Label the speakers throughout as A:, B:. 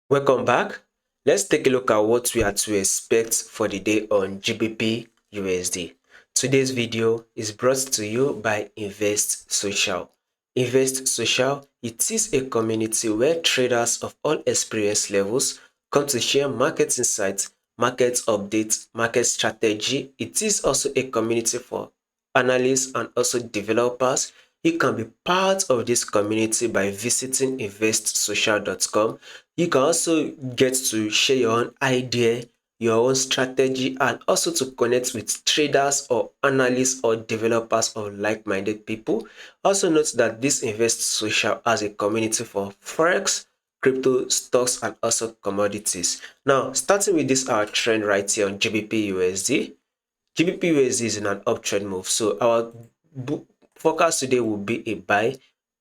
A: Welcome back. Let's take a look at what we are to expect for the day on GBPUSD. Today's video is brought to you by Invest Social. Invest Social, it is a community where traders of all experience levels come to share market insights, market updates, market strategy. It is also a community for analysts and also developers. You can be part of this community by visiting investsocial.com. You can also get to share your own idea, your own strategy, and also to connect with traders or analysts or developers or like-minded people. Also note that this Invest Social has a community for Forex, crypto, stocks, and also commodities. Now, starting with this our trend right here on GBPUSD. GBPUSD is in an uptrend move. So our forecast today will be a buy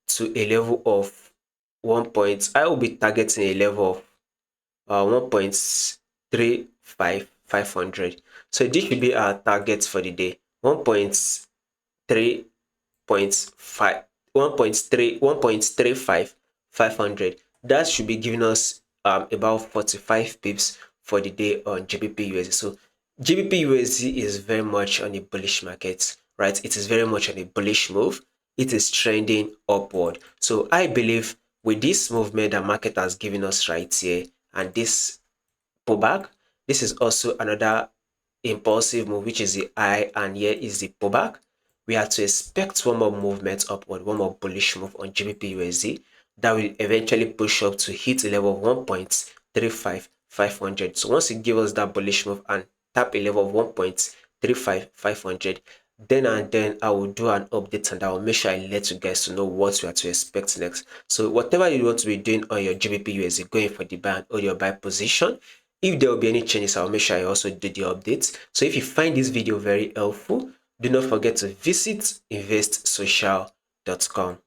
A: to a level of 1 point. I will be targeting a level of 1.35500. So this should be our target for the day. 1.3.5 1.35 that should be giving us about 45 pips for the day on GBPUSD. So GBPUSD is very much on a bullish market, right? It is very much on a bullish move. It is trending upward. So I believe with this movement the market has given us right here and this pullback, this is also another impulsive move, which is the high, and here is the pullback. We are to expect one more movement upward, one more bullish move on GBPUSD that will eventually push up to hit a level of 1.35500. So once it gives us that bullish move and tap a level of 1.35500, then and then I will do an update and I will make sure I let you guys to know what we are to expect next. So whatever you want to be doing on your GBPUSD, going for the buy and hold your buy position. If there will be any changes, I'll make sure I also do the updates. So if you find this video very helpful, do not forget to visit investsocial.com.